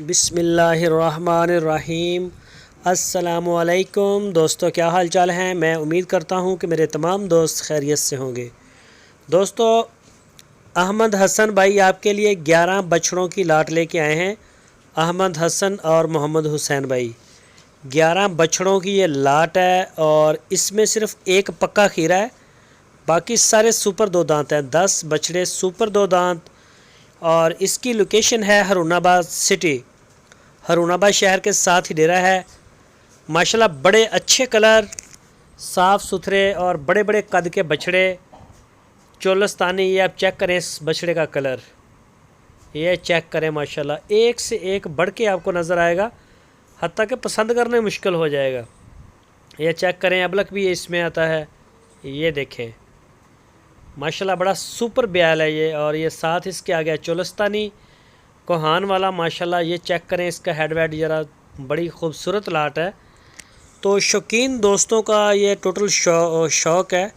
बिस्मिल्लाहिर्रहमानिर्रहीम। अस्सलामुअलैकुम दोस्तों, क्या हाल चाल हैं। मैं उम्मीद करता हूं कि मेरे तमाम दोस्त खैरियत से होंगे। दोस्तों, अहमद हसन भाई आपके लिए 11 बछड़ों की लाट लेके आए हैं। अहमद हसन और मोहम्मद हुसैन भाई, 11 बछड़ों की ये लाट है और इसमें सिर्फ एक पक्का खीरा है, बाकी सारे सुपर दो दांत हैं। 10 बछड़े सुपर दो दांत। और इसकी लोकेशन है हरुणाबाद सिटी, हरुणाबाद शहर के साथ ही डेरा है। माशाल्लाह बड़े अच्छे कलर, साफ़ सुथरे और बड़े बड़े कद के बछड़े चोलस्तानी। ये आप चेक करें इस बछड़े का कलर, ये चेक करें माशाल्लाह एक से एक बढ़ के आपको नज़र आएगा, हत्ता कि पसंद करने मुश्किल हो जाएगा। ये चेक करें, अबलक भी इसमें आता है, ये देखें माशाल्लाह बड़ा सुपर ब्याल है ये। और ये साथ इसके आ गया चोलस्तानी कोहान वाला। माशाल्लाह ये चेक करें इसका हेड वेड ज़रा, बड़ी खूबसूरत लाट है। तो शौकीन दोस्तों का ये टोटल शौक़ है।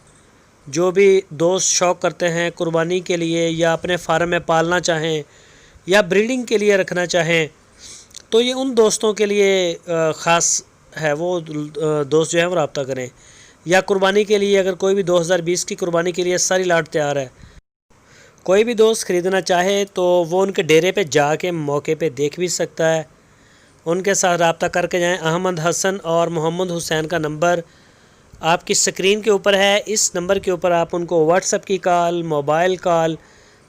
जो भी दोस्त शौक़ करते हैं कुर्बानी के लिए या अपने फार्म में पालना चाहें या ब्रीडिंग के लिए रखना चाहें, तो ये उन दोस्तों के लिए ख़ास है। वो दोस्त जो है वो रब्ता करें। या कुर्बानी के लिए अगर कोई भी 2020 की कुर्बानी के लिए सारी लाट तैयार है, कोई भी दोस्त ख़रीदना चाहे तो वो उनके डेरे पे जाके मौके पे देख भी सकता है। उनके साथ रब्ता करके जाएं। अहमद हसन और मोहम्मद हुसैन का नंबर आपकी स्क्रीन के ऊपर है। इस नंबर के ऊपर आप उनको व्हाट्सएप की कॉल, मोबाइल कॉल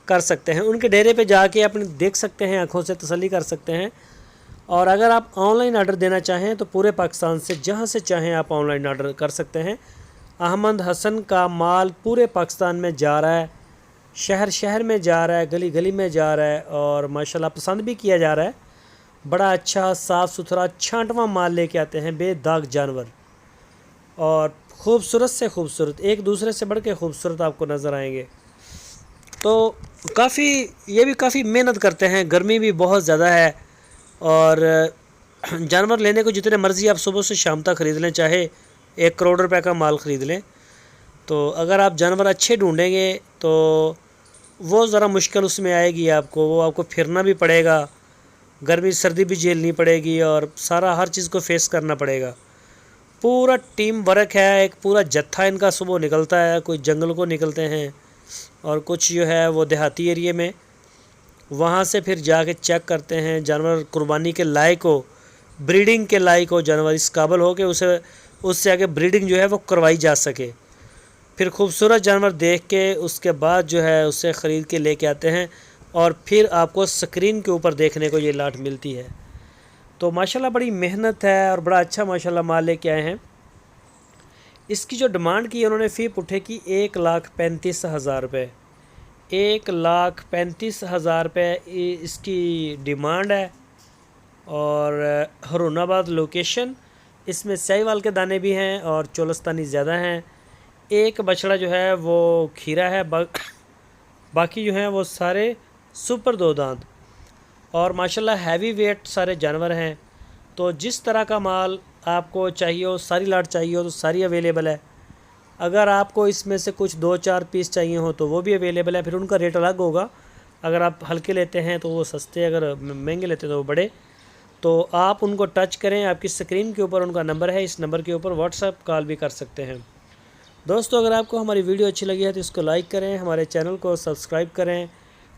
कर सकते हैं। उनके डेरे पे जाके अपने देख सकते हैं, आँखों से तसल्ली कर सकते हैं। और अगर आप ऑनलाइन आर्डर देना चाहें तो पूरे पाकिस्तान से जहां से चाहें आप ऑनलाइन आर्डर कर सकते हैं। अहमद हसन का माल पूरे पाकिस्तान में जा रहा है, शहर शहर में जा रहा है, गली गली में जा रहा है और माशाल्लाह पसंद भी किया जा रहा है। बड़ा अच्छा साफ़ सुथरा छांटवा माल लेके आते हैं, बेदाग जानवर और ख़ूबसूरत से ख़ूबसूरत, एक दूसरे से बढ़ के ख़ूबसूरत आपको नज़र आएंगे। तो ये भी काफ़ी मेहनत करते हैं, गर्मी भी बहुत ज़्यादा है। और जानवर लेने को जितने मर्ज़ी आप सुबह से शाम तक ख़रीद लें, चाहे 1 करोड़ रुपए का माल ख़रीद लें, तो अगर आप जानवर अच्छे ढूंढेंगे तो वो ज़रा मुश्किल उसमें आएगी आपको। वो आपको फिरना भी पड़ेगा, गर्मी सर्दी भी झेलनी पड़ेगी और सारा हर चीज़ को फेस करना पड़ेगा। पूरा टीम वर्क है, एक पूरा जत्था इनका सुबह निकलता है। कोई जंगल को निकलते हैं और कुछ जो है वो देहाती एरिए में, वहाँ से फिर जाके चेक करते हैं जानवर कुर्बानी के लायक हो, ब्रीडिंग के लायक हो, जानवर इस काबिल हो कि उससे आगे ब्रीडिंग जो है वो करवाई जा सके। फिर खूबसूरत जानवर देख के उसके बाद जो है उसे ख़रीद के लेके आते हैं और फिर आपको स्क्रीन के ऊपर देखने को ये लाट मिलती है। तो माशाल्लाह बड़ी मेहनत है और बड़ा अच्छा माशाल्लाह माल लेके आए हैं। इसकी जो डिमांड की उन्होंने फ़ी पुट्ठे की 1,35,000 रुपये, 1,35,000 रुपये इसकी डिमांड है। और हरुणाबाद लोकेशन, इसमें साहिवाल के दाने भी हैं और चोलस्तानी ज़्यादा हैं। एक बछड़ा जो है वो खीरा है, बाकी जो हैं वो सारे सुपर दो दांत और माशाल्लाह हैवी वेट सारे जानवर हैं। तो जिस तरह का माल आपको चाहिए हो, सारी लाट चाहिए हो तो सारी अवेलेबल है। अगर आपको इसमें से कुछ 2-4 पीस चाहिए हो तो वो भी अवेलेबल है, फिर उनका रेट अलग होगा। अगर आप हल्के लेते हैं तो वो सस्ते, अगर महंगे लेते हैं तो वो बड़े। तो आप उनको टच करें, आपकी स्क्रीन के ऊपर उनका नंबर है, इस नंबर के ऊपर व्हाट्सएप कॉल भी कर सकते हैं। दोस्तों, अगर आपको हमारी वीडियो अच्छी लगी है तो इसको लाइक करें, हमारे चैनल को सब्सक्राइब करें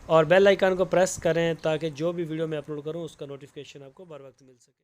और बेल आइकन को प्रेस करें ताकि जो भी वीडियो मैं अपलोड करूं उसका नोटिफिकेशन आपको बर वक्त मिल सके।